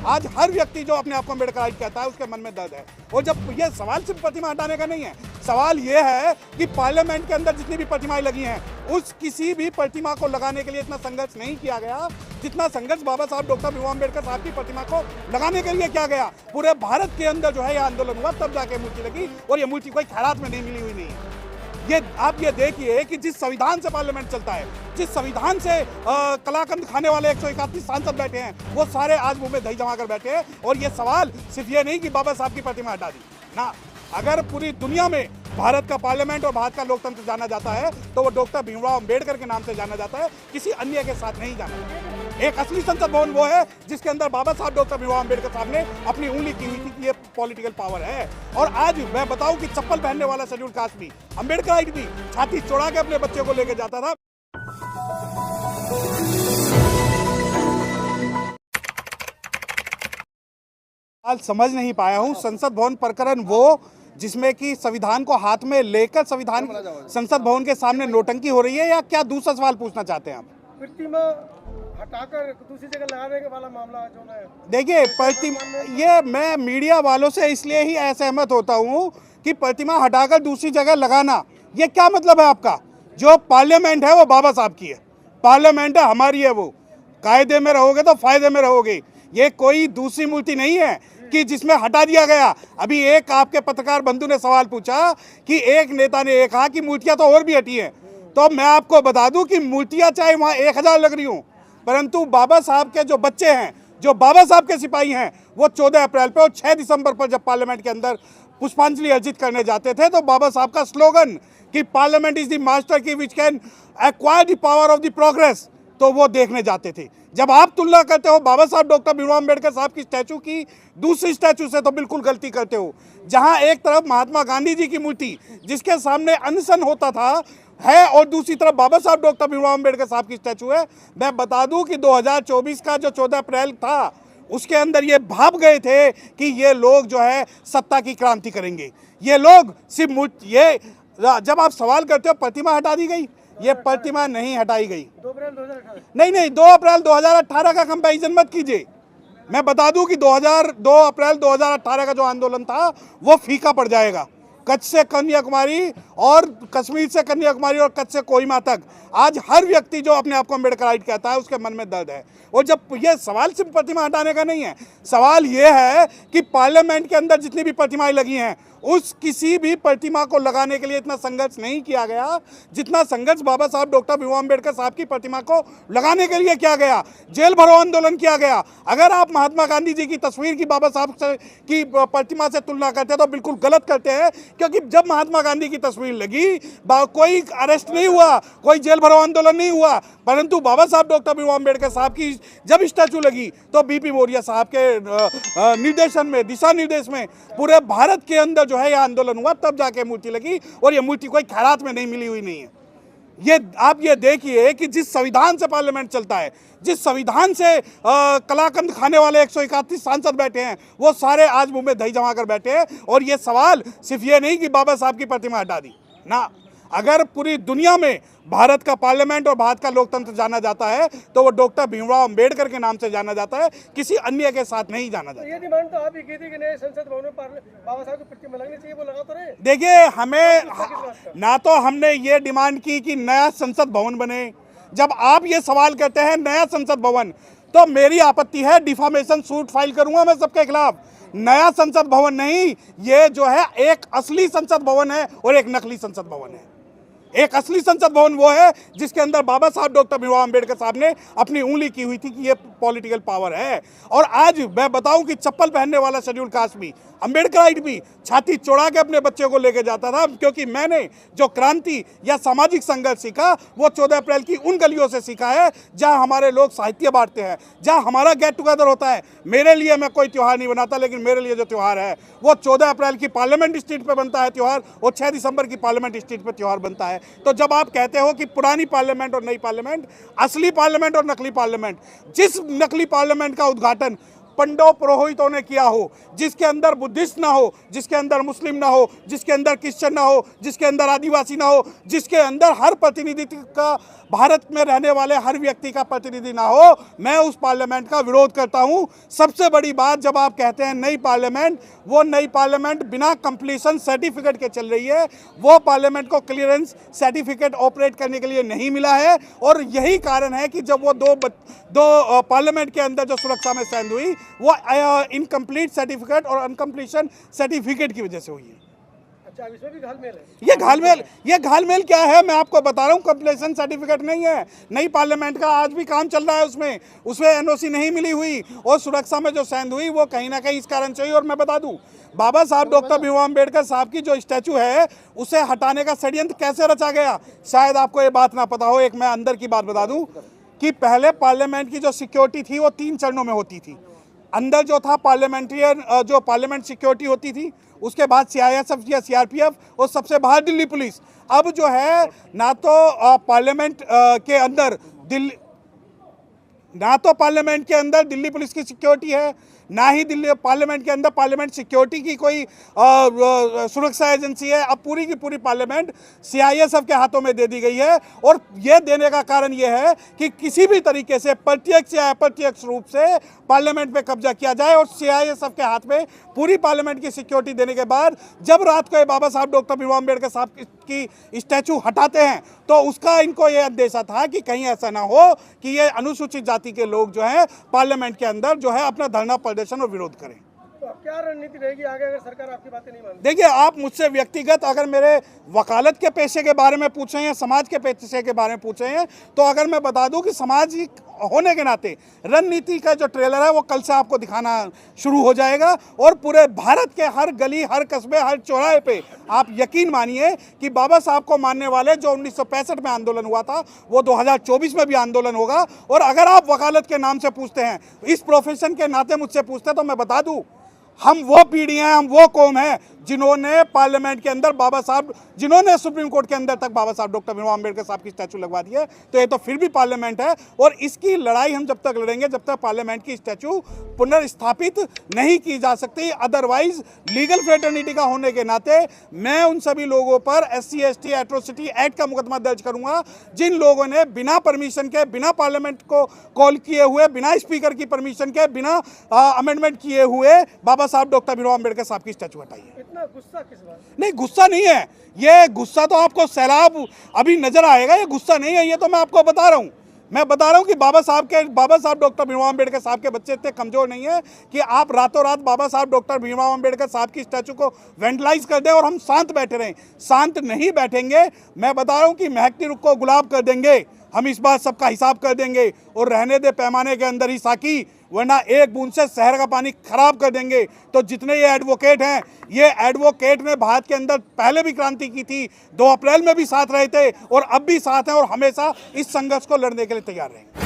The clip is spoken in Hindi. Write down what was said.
आज हर व्यक्ति जो अपने आप को अम्बेडकराइट कहता है उसके मन में दर्द है। और जब ये सवाल सिर्फ प्रतिमा हटाने का नहीं है, सवाल ये है कि पार्लियामेंट के अंदर जितनी भी प्रतिमाएं लगी हैं उस किसी भी प्रतिमा को लगाने के लिए इतना संघर्ष नहीं किया गया जितना संघर्ष बाबा साहब डॉक्टर भीमराव अम्बेडकर साहब की प्रतिमा को लगाने के लिए किया गया। पूरे भारत के अंदर जो है यह आंदोलन हुआ, तब जाके मूर्ति लगी, और ये मूर्ति कोई खैरात में नहीं मिली हुई नहीं है। ये आप ये देखिए कि जिस संविधान से पार्लियामेंट चलता है, जिस संविधान से कलाकंद खाने वाले 131 सांसद बैठे हैं, वो सारे आज मुंह में दही जमा कर बैठे हैं। और ये सवाल सिर्फ ये नहीं कि बाबा साहब की प्रतिमा हटा दी ना, अगर पूरी दुनिया में भारत का पार्लियामेंट और भारत का लोकतंत्र जाना जाता है तो वो डॉक्टर भीमराव अम्बेडकर के नाम से जाना जाता है, किसी अन्य के साथ नहीं जाना जाता। एक असली संसद भवन वो है जिसके अंदर बाबा साहब डॉक्टर भीमराव अम्बेडकर साहब ने अपनी उंगली की हुई थी कि ये पॉलिटिकल पावर है। और आज मैं बताऊं कि चप्पल पहनने वाला शेड्यूल कास्ट भी, अम्बेडकराइट भी छाती चौड़ा के अपने बच्चे को लेकर जाता था। आज समझ नहीं पाया हूं संसद भवन प्रकरण वो जिसमें कि संविधान को हाथ में लेकर संसद भवन के सामने नोटंकी हो रही है, या क्या दूसरा सवाल पूछना चाहते हैं आप? प्रतिमा हटाकर दूसरी जगह लगाने के वाला मामला जो है, देखिए प्रतिमा, ये मैं मीडिया वालों से इसलिए ही असहमत होता हूं कि प्रतिमा हटाकर दूसरी जगह लगाना, ये क्या मतलब है आपका? जो पार्लियामेंट है वो बाबा साहब की है, पार्लियामेंट है हमारी है, वो कायदे में रहोगे तो फायदे में रहोगे। ये कोई दूसरी मूर्ति नहीं है कि जिसमें हटा दिया गया। अभी एक आपके पत्रकार बंधु ने सवाल पूछा कि एक नेता ने ये कहा कि मूर्तियां तो और भी हटी हैं, तो मैं आपको बता दूं कि मूर्तियां चाहे वहां 1000 लग रही हों, परंतु बाबा साहब के जो बच्चे हैं, जो बाबा साहब के सिपाही हैं, वो 14 अप्रैल पर और 6 दिसंबर पर जब पार्लियामेंट के अंदर पुष्पांजलि अर्जित करने जाते थे तो बाबा साहब का स्लोगन कि पार्लियामेंट इज द मास्टर की which can acquire the power of the progress, तो वो देखने जाते थे। जब आप तुलना करते हो बाबा साहब डॉक्टर भीमराव अम्बेडकर साहब की स्टैचू की दूसरी स्टैचू से, तो बिल्कुल गलती करते हो। जहां एक तरफ महात्मा गांधी जी की मूर्ति जिसके सामने अनशन होता था है, और दूसरी तरफ बाबा साहब डॉक्टर भीमराव अम्बेडकर साहब की स्टैचू है। मैं बता दूं कि 2024 का जो 14 अप्रैल था उसके अंदर ये भाप गए थे कि ये लोग जो है सत्ता की क्रांति करेंगे। ये लोग सिर्फ ये जब आप सवाल करते हो प्रतिमा हटा दी गई, ये प्रतिमा नहीं हटाई गई। 2 अप्रैल 2018 नहीं 2 अप्रैल 2018 का कंपैरिजन मत कीजिए। मैं बता दूं कि 2 अप्रैल 2018 का जो आंदोलन था वो फीका पड़ जाएगा। कच्छ से कन्याकुमारी और कश्मीर से कन्याकुमारी और कच्छ से कोहिमा तक आज हर व्यक्ति जो अपने आप को अम्बेडकराइट कहता है उसके मन में दर्द है। और जब ये सवाल सिर्फ प्रतिमा हटाने का नहीं है, सवाल ये है कि पार्लियामेंट के अंदर जितनी भी प्रतिमाएं लगी हैं उस किसी भी प्रतिमा को लगाने के लिए इतना संघर्ष नहीं किया गया जितना संघर्ष बाबा साहब डॉक्टर भीमराव अम्बेडकर साहब की प्रतिमा को लगाने के लिए किया गया। जेल भरो आंदोलन किया गया। अगर आप महात्मा गांधी जी की तस्वीर की बाबा साहब की प्रतिमा से तुलना करते हैं तो बिल्कुल गलत करते हैं, क्योंकि जब महात्मा गांधी की तस्वीर लगी कोई अरेस्ट नहीं हुआ, कोई जेल भरो आंदोलन नहीं हुआ, परंतु बाबा साहब डॉक्टर भीमराव अम्बेडकर साहब की जब स्टैचू लगी तो बीपी मौर्य साहब के निर्देशन में, दिशा निर्देश में पूरे भारत के अंदर जो है यह आंदोलन हुआ, तब जाके मूर्ति लगी, और ये मूर्ति कोई खैरात में नहीं मिली हुई नहीं है। ये आप ये देखिए कि जिस संविधान से पार्लियामेंट चलता है, जिस संविधान से कलाकंद खाने वाले 131 सांसद बैठे हैं, वो सारे आज मुंह में दही जमा कर बैठे हैं। और ये सवाल सिर्फ ये नहीं कि बाबा साहब की प्रतिमा हटा दी ना, अगर पूरी दुनिया में भारत का पार्लियामेंट और भारत का लोकतंत्र जाना जाता है तो वो डॉक्टर भीमराव अम्बेडकर के नाम से जाना जाता है, किसी अन्य के साथ नहीं जाना जाता। ये डिमांड तो आप ही की थी कि नए संसद भवन में बाबा साहब की प्रतिमा लगनी चाहिए, वो लगा तो रहे। देखिए हमें ना तो हमने ये डिमांड की कि नया संसद भवन बने। जब आप ये सवाल करते हैं नया संसद भवन, तो मेरी आपत्ति है, डिफामेशन सूट फाइल करूंगा मैं सबके खिलाफ। नया संसद भवन नहीं, ये जो है एक असली संसद भवन है और एक नकली संसद भवन है। एक असली संसद भवन वो है जिसके अंदर बाबा साहब डॉक्टर भीमराव अम्बेडकर साहब ने अपनी उंगली की हुई थी कि ये पॉलिटिकल पावर है। और आज मैं बताऊं कि चप्पल पहनने वाला शेड्यूल कास्ट भी, अम्बेडकराइट भी छाती चौड़ा के अपने बच्चे को लेकर जाता था, क्योंकि मैंने जो क्रांति या सामाजिक संघर्ष सीखा वो 14 अप्रैल की उन गलियों से सीखा है जहां हमारे लोग साहित्य बांटते हैं, जहां हमारा गेट टुगेदर होता है। मेरे लिए मैं कोई त्यौहार नहीं बनाता, लेकिन मेरे लिए जो त्यौहार है वो 14 अप्रैल की पार्लियामेंट स्ट्रीट पर बनता है त्यौहार, और 6 दिसंबर की पार्लियामेंट स्ट्रीट पर त्यौहार बनता है। तो जब आप कहते हो कि पुरानी पार्लियामेंट और नई पार्लियामेंट, असली पार्लियामेंट और नकली पार्लियामेंट, जिस नकली पार्लियामेंट का उद्घाटन पंडों पुरोहितों ने किया हो, जिसके अंदर बुद्धिस्ट ना हो, जिसके अंदर मुस्लिम ना हो, जिसके अंदर क्रिश्चियन ना हो, जिसके अंदर आदिवासी ना हो, जिसके अंदर हर प्रतिनिधित्व का, भारत में रहने वाले हर व्यक्ति का प्रतिनिधि ना हो, मैं उस पार्लियामेंट का विरोध करता हूं। सबसे बड़ी बात, जब आप कहते हैं नई पार्लियामेंट, वो नई पार्लियामेंट बिना कंप्लीशन सर्टिफिकेट के चल रही है। वो पार्लियामेंट को क्लियरेंस सर्टिफिकेट ऑपरेट करने के लिए नहीं मिला है, और यही कारण है कि जब वो दो पार्लियामेंट के अंदर जो सुरक्षा में सेंध हुई, वो इनकम्प्लीट सर्टिफिकेट और अनकम्प्लीशन सर्टिफिकेट की वजह से हुई है। अच्छा, इसमें भी घालमेल है? ये घालमेल क्या है, मैं आपको बता रहा हूँ। कंप्लीशन सर्टिफिकेट नहीं है, नई पार्लियामेंट का आज भी काम चल रहा है, उसमें एनओसी नहीं मिली हुई, और सुरक्षा में जो सेंध हुई वो कहीं ना कहीं इस कारण से हुई। और मैं बता दूं, बाबा साहब डॉक्टर भीमराव अम्बेडकर साहब की जो स्टैचू है, उसे हटाने का षड्यंत्र कैसे रचा गया, शायद आपको ये बात ना पता हो। एक मैं अंदर की बात बता दूं कि पहले पार्लियामेंट की जो सिक्योरिटी थी वो 3 चरणों में होती थी। अंदर जो था पार्लियामेंट्रियन, जो पार्लियामेंट सिक्योरिटी होती थी, उसके बाद सीआईएसएफ या सीआरपीएफ, और सबसे बाहर दिल्ली पुलिस। अब जो है, ना तो पार्लियामेंट के अंदर दिल्ली पुलिस की सिक्योरिटी है, ना ही दिल्ली पार्लियामेंट के अंदर पार्लियामेंट सिक्योरिटी की कोई सुरक्षा एजेंसी है। अब पूरी की पूरी पार्लियामेंट सीआईएसएफ के हाथों में दे दी गई है, और ये देने का कारण ये है कि किसी भी तरीके से प्रत्यक्ष या अप्रत्यक्ष रूप से पार्लियामेंट पे कब्जा किया जाए। और सीआईएसएफ के हाथ में पूरी पार्लियामेंट की सिक्योरिटी देने के बाद जब रात को ये बाबा साहब डॉक्टर भीमराव अम्बेडकर साहब की स्टैचू हटाते हैं, तो उसका इनको ये अंदेशा था कि कहीं ऐसा ना हो कि ये अनुसूचित जाति के लोग जो है पार्लियामेंट के अंदर जो है अपना धरना प्रदर्शन और विरोध करें। तो क्या रणनीति रहेगी आगे अगर सरकार आपकी बातें नहीं मानती? देखिए, आप मुझसे व्यक्तिगत अगर मेरे वकालत के पेशे के बारे में पूछे हैं, समाज के पेशे के बारे में पूछे हैं, तो अगर मैं बता दूं कि सामाजिक होने के नाते रणनीति का जो ट्रेलर है वो कल से आपको दिखाना शुरू हो जाएगा, और पूरे भारत के हर गली, हर कस्बे, हर चौराहे पे आप यकीन मानिए कि बाबा साहब को मानने वाले जो 1965 में आंदोलन हुआ था, वो 2024 में भी आंदोलन होगा। और अगर आप वकालत के नाम से पूछते हैं, इस प्रोफेशन के नाते मुझसे पूछते हैं, तो मैं बता दूं, हम वो पीढ़ी हैं, हम वो कौम है जिन्होंने पार्लियामेंट के अंदर जिन्होंने सुप्रीम कोर्ट के अंदर तक बाबा साहब डॉक्टर भीमराव अम्बेडकर साहब की स्टैचू लगवा दी है। तो ये तो फिर भी पार्लियामेंट है, और इसकी लड़ाई हम जब तक लड़ेंगे जब तक पार्लियामेंट की स्टैचू पुनर्स्थापित नहीं की जा सकती। अदरवाइज लीगल फ्रेटर्निटी का होने के नाते मैं उन सभी लोगों पर SC/ST एट्रोसिटी एक्ट का मुकदमा दर्ज करूंगा, जिन लोगों ने बिना परमिशन के, बिना पार्लियामेंट को कॉल किए हुए, बिना स्पीकर की परमिशन के, बिना अमेंडमेंट किए हुए बाबा साहब डॉक्टर भीमराव अम्बेडकर साहब की स्टैचू हटाई है। इतना गुस्सा किस बात? नहीं, गुस्सा नहीं है, ये गुस्सा तो आपको सैलाब अभी नजर आएगा, ये गुस्सा नहीं है, ये तो मैं आपको बता रहा हूं। मैं बता रहा हूं कि बाबा साहब डॉक्टर भीमराव अम्बेडकर साहब के बच्चे इतने कमजोर नहीं है कि आप रातों रात बाबा साहब डॉक्टर भीमराव अम्बेडकर साहब की स्टैचू को वेंडलाइज कर दें और हम शांत बैठे रहें। शांत नहीं बैठेंगे। मैं बता रहा हूं कि महकती रुख को गुलाब कर देंगे, हम इस बार सबका हिसाब कर देंगे, और रहने दे पैमाने के अंदर ही साकी, वरना एक बूंद से शहर का पानी खराब कर देंगे। तो जितने ये एडवोकेट हैं, ये एडवोकेट ने भारत के अंदर पहले भी क्रांति की थी, 2 अप्रैल में भी साथ रहे थे, और अब भी साथ हैं, और हमेशा इस संघर्ष को लड़ने के लिए तैयार रहेंगे।